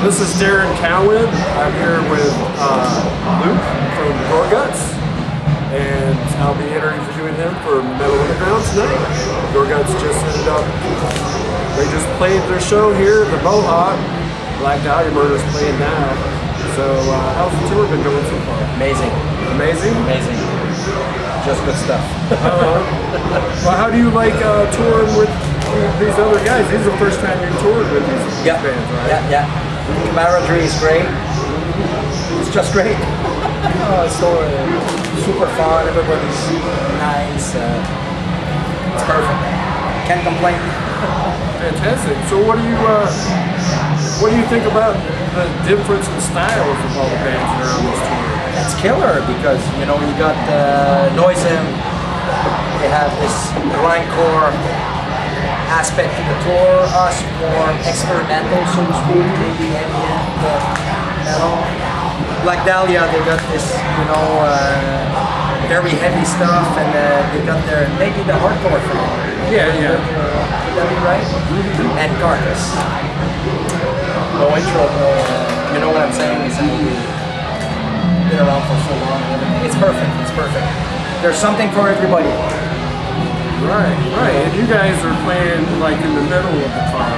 This is Darren Cowan. I'm here with Luc from Gorguts, and I'll be interviewing him for Metal Underground tonight. Gorguts just ended up, they just played their show here, the Mohawk. Black Dahlia Murder's playing now. So how's the tour been going so far? Amazing. Amazing? Amazing. Just good stuff. Well, how do you like touring with these other guys? This is the first time you toured with these bands, right? Yeah. Camaraderie is great. It's just great. It's so super fun. Everybody's nice. It's perfect. Can't complain. Fantastic. So what do you think about the difference in styles of all the bands that are on this tour? It's killer because you got Noisem. They have this grindcore aspect to the tour. Us more experimental, so to speak, maybe ambient metal. Black Dahlia, they got this very heavy stuff, and they got their maybe the hardcore thing. Yeah. Would that be right? And Carcass. No intro, no. You know what I'm saying? It's been around for so long and everything. It's perfect. It's perfect. There's something for everybody. Right. And you guys are playing like in the middle of the car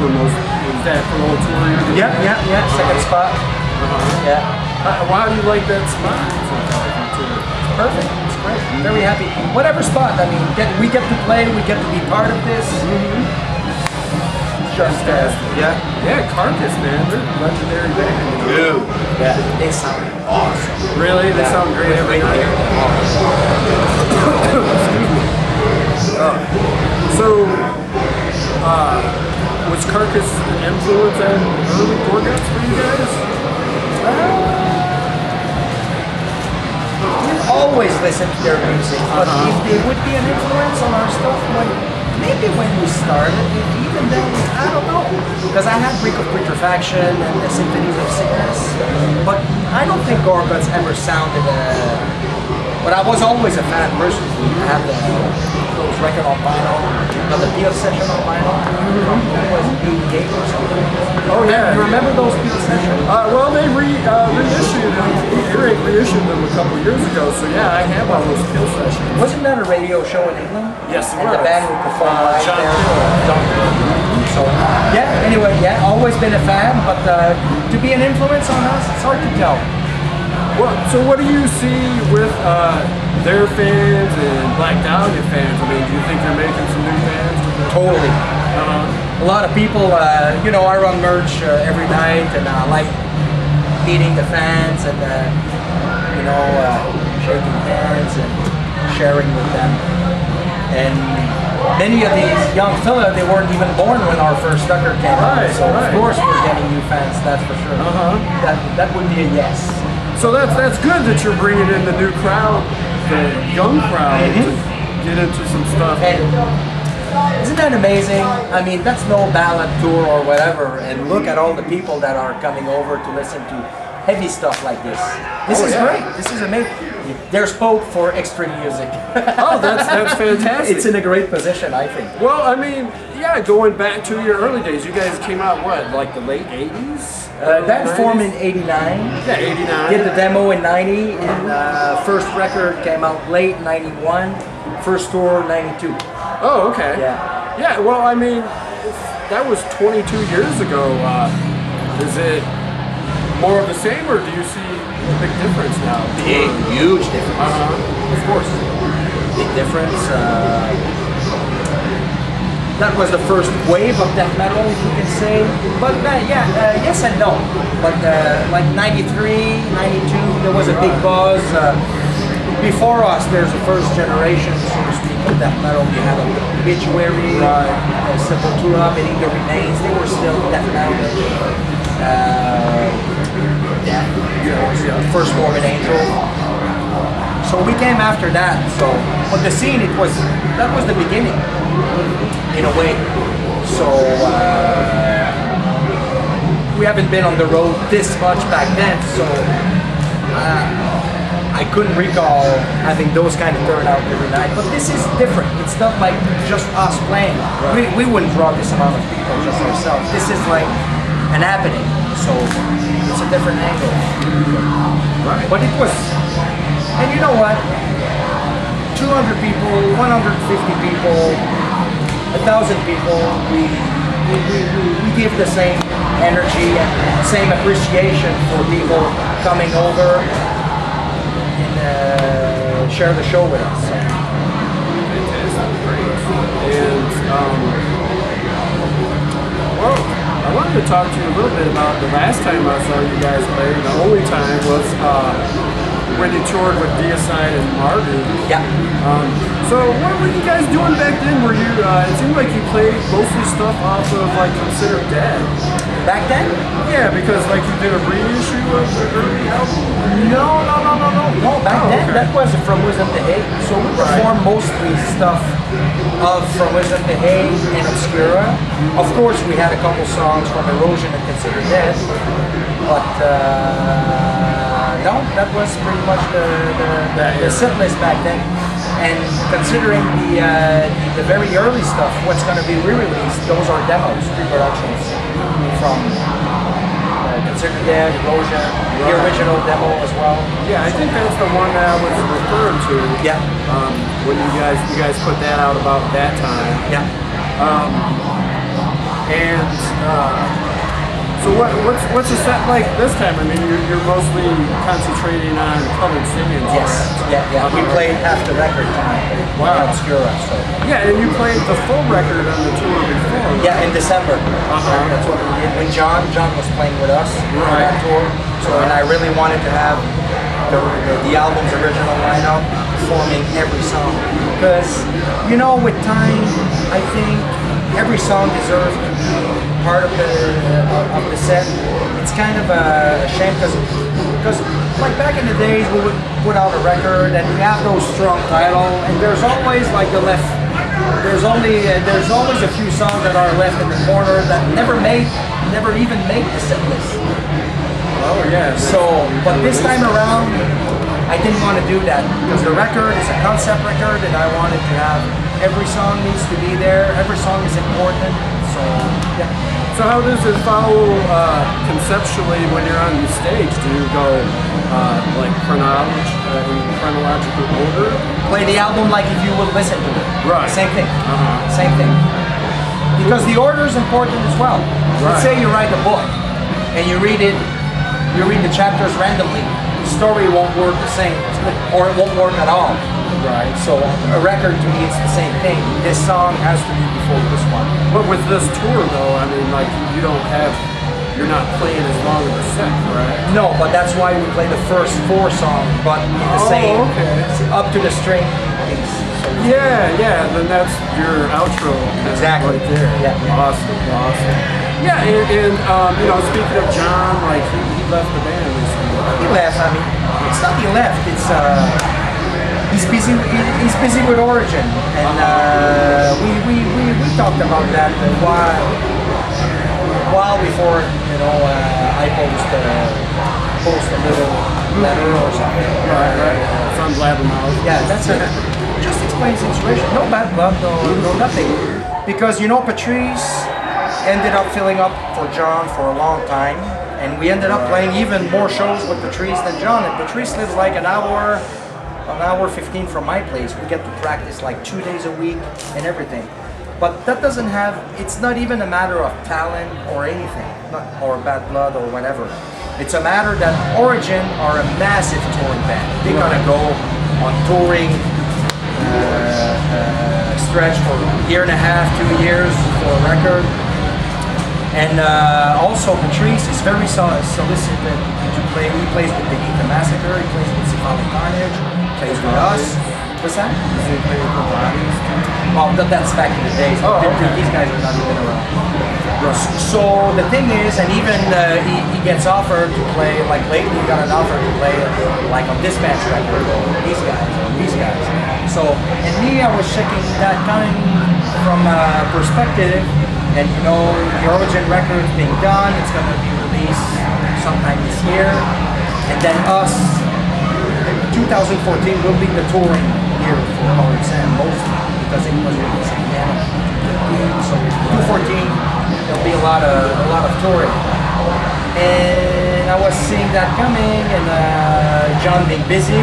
for most. Is that for the whole tour? Yeah. Second spot. Yeah. Why do you like that spot? It's perfect. It's great. I'm very happy. Whatever spot. I mean, we get to play. We get to be part of this. Just yeah, Carcass, man, they're a legendary band. Dude, yeah, they sound awesome. Really, they sound great every night. So, was Carcass an influence on early Gorguts for you guys? We always listen to their music, but if they would be an influence on our stuff, maybe when we started, even then, I don't know. Because I had Reek of Putrefaction and the Symphonies of Sickness, but I don't think Gorguts ever sounded. But I was always a fan personally. I have those records on vinyl, the Peel session on vinyl. That was 88 or something. Oh yeah, you remember those Peel sessions? Well, they reissued them. Earache reissued them a couple years ago. So yeah, I have all those Peel sessions. Wasn't that a radio show in England? Yes, it and was. The band would perform live John there. Peel. So yeah. Anyway, always been a fan, but to be an influence on us, it's hard to tell. Well, so what do you see with their fans and Black Dahlia fans? I mean, do you think they're making some new fans? Totally. A lot of people, I run merch every night, and I like meeting the fans and, shaking hands and sharing with them. And many of these young fellas, they weren't even born when our first Tucker came out. So of course we're getting new fans, that's for sure. That would be a yes. So that's good that you're bringing in the new crowd, the young crowd, to get into some stuff. And isn't that amazing? I mean, that's no ballad tour or whatever, and look at all the people that are coming over to listen to heavy stuff like this. This is great. This is amazing. There's hope for extra music. Oh, that's fantastic. It's in a great position, I think. Well, I mean, yeah, going back to your early days, you guys came out, like the late 80s? That formed in 89. Yeah, 89. Did the demo in 90, and first record came out late 91, first tour 92. Oh, okay. Yeah. Yeah, well, I mean, that was 22 years ago. Is it more of the same, or do you see a big difference now? Big, huge difference. Of course. Big difference. That was the first wave of death metal, if you can say. But yes and no. But like 93, 92, there was a big buzz. Before us, there's the first generation, so to speak, of death metal. We had Obituary, Sepultura, Beneath the Remains. They were still death metal. First Morbid Angel. So we came after that. So, but the scene, that was the beginning, in a way. So we haven't been on the road this much back then. So I couldn't recall having those kind of turnout every night. But this is different. It's not like just us playing. We wouldn't draw this amount of people just ourselves. This is like an happening. So it's a different angle. Right. But it was, and you know what? 200 people, 150 people, 1,000 people, we give the same energy and same appreciation for people coming over and share the show with us. So. And well, I wanted to talk to you a little bit about the last time I saw you guys play. The only time was when you toured with Deicide and Marty. Yeah. So what were you guys doing back then? Were you? It seemed like you played mostly stuff off of like Considered Dead. Back then? Yeah, because like you did a reissue of the early album. No. Back then, okay. that was From Wisdom to Hate. So we performed mostly stuff of From Wisdom to Hate and Obscura. Of course, we had a couple songs from Erosion and Considered Dead, but no, that was pretty much the set list back then. And considering the very early stuff, what's going to be re-released, those are demos, pre-productions from Considered Dead, Erosion, the original demo as well. Yeah, I think that's the one that I was referring to. Yeah. When you guys put that out about that time. Yeah. So what's the set like this time? I mean, you're mostly concentrating on covered singing. Yes. Yeah. We played half the record Wow. on Obscura. So. Yeah, and you played the full record on the tour before. Yeah, in December. That's what we did. When John was playing with us on that tour. So, and I really wanted to have the album's original lineup performing every song. Because, you know, with time, I think every song deserves to be part of the set. It's kind of a shame because like back in the days we would put out a record and we have those strong titles and there's always like the left. There's always a few songs that are left in the corner that never even made the set list. Oh yeah. So, but this time around, I didn't want to do that because the record is a concept record and I wanted to have every song needs to be there. Every song is important. So, yeah. So how does it follow conceptually when you're on the stage? Do you go like in chronological order? Play the album like if you would listen to it. Right. Same thing. Same thing. Because the order is important as well. Let's say you write a book and you read the chapters randomly. The story won't work the same, or it won't work at all. Right. So a record to me it's the same thing. This song has to be before this one. But with this tour though, I mean like you're not playing as long of a set, correct? No, but that's why we play the first 4 songs, but in the same up to the string piece. So Yeah, then that's your outro exactly right there. Yeah. Awesome. Yeah, and you know, speaking of John, like he left the band recently. He left. I mean, it's not he left. It's he's busy. He's busy with Origin, and we talked about that a while before. You know, I post a little letter or something. Right. Some blabbermouth. Yeah, that's it. Just explains the situation. No bad blood, no nothing. Because you know, Patrice ended up filling up for John for a long time. And we ended up playing even more shows with Patrice than John. And Patrice lives like an hour 15 from my place. We get to practice like 2 days a week and everything. But that doesn't have, it's not even a matter of talent or anything, or bad blood or whatever. It's a matter that Origin are a massive touring band. They're gonna go on touring stretch for a year and a half, 2 years for a record. And also Patrice is very solicited to play. He plays with the Massacre, he plays with Symbolic Carnage, plays with us. What's that? Does he play with the bodies? Well, that's back in the days. These guys are not even around. So the thing is, and even he gets offered to play, like lately he got an offer to play like on Dispatch record, or these guys. So, and me, I was checking that coming from a perspective, and you know, the Origin record's being done, it's going to be released sometime this year, and then us, 2014 will be the touring year for Colored Sand, mostly, because it was released in Canada. So 2014, there'll be a lot of touring. And I was seeing that coming, and John being busy,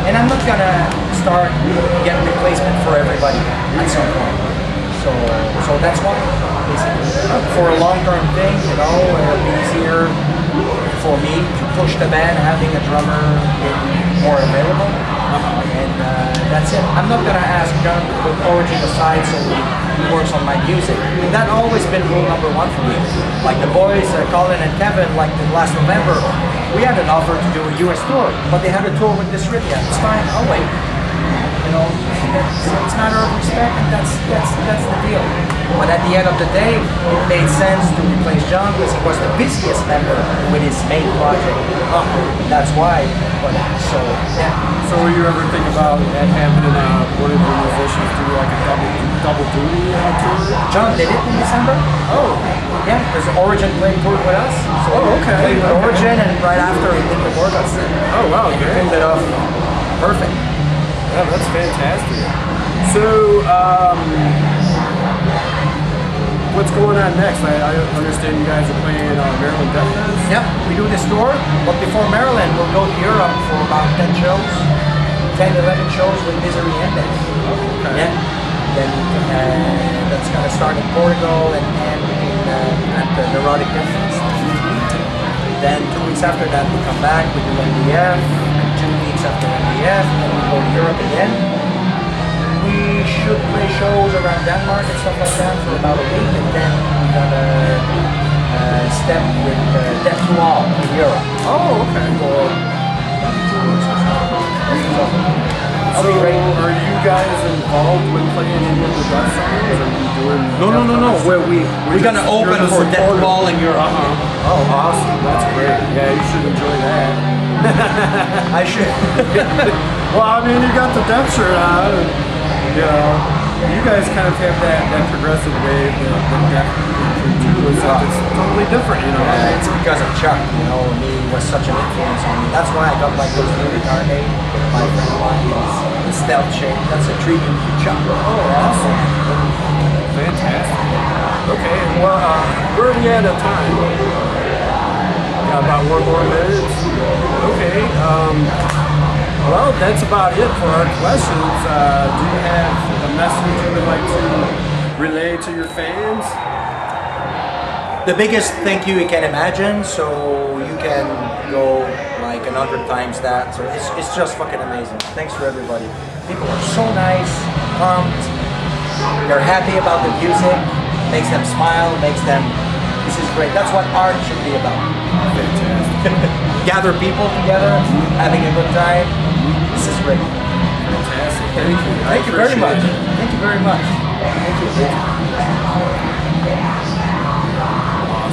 and I'm not gonna start getting replacement for everybody at some point. So that's why, basically. For a long-term thing, you know, it'll be easier for me to push the band, having a drummer more available, and that's it. I'm not gonna ask John to put Origin aside so he works on my music. And that's always been rule number one for me. Like the boys, Colin and Kevin, like last November, we had an offer to do a US tour, but they had a tour with Disrhythmia. It's fine, I'll wait. You know, it's a matter of respect, and that's the deal. But at the end of the day, it made sense to replace John because he was the busiest member with his main project. That's why. But so yeah. So will you ever think about having one of your musicians do like a double duty tour? John did it in December. Oh. Yeah, because Origin played toured with us. So Oh, okay. Played with Origin, and right after he did the Gorguts. Oh wow, He great. pulled it off perfect. Yeah, that's fantastic. So, what's going on next? I understand you guys are playing Maryland Death Fest. Yep, we do this tour, but before Maryland, we'll go to Europe for about 10 shows, 10, 11 shows with Misery Index. Okay. Yeah. Then that's going to start in Portugal and end at the Neurotic Death Fest. Then 2 weeks after that, we come back, we do MDF, and 2 weeks after MDF, and we go to Europe again. We should play shows around Denmark and stuff like that for about a week, and then we're gonna step with Death to All in Europe. Oh, okay. For 2 weeks or so. I'll So, be great. are you guys involved with playing any of the Death songs? Are you doing? No. We're gonna open for Death to All in Europe. Oh, awesome. That's great. Yeah, you should enjoy that. I should. Well, I mean, you got the Death shirt on. And, you know, you guys kind of have that progressive wave that Death can do. It's like it's totally different, you know. It's because of Chuck, you know, he was such an influence on me. That's why I got like those new guitar made with my friend of mine, his stealth shape. That's a tribute to Chuck. Oh, awesome. Fantastic. Okay, well, we're already out of time. Got about 1 more minute. Okay, well, that's about it for our questions. Do you have a message you would like to relay to your fans? The biggest thank you can imagine, so you can go like 100 times that. So it's just fucking amazing. Thanks for everybody. People are so nice, pumped. They're happy about the music. Makes them smile. Makes them. This is great. That's what art should be about. Fantastic. Gather people together, having a good time. This is great. Fantastic. Thank you. Thank you very much. Appreciate it. Thank you very much. Thank you.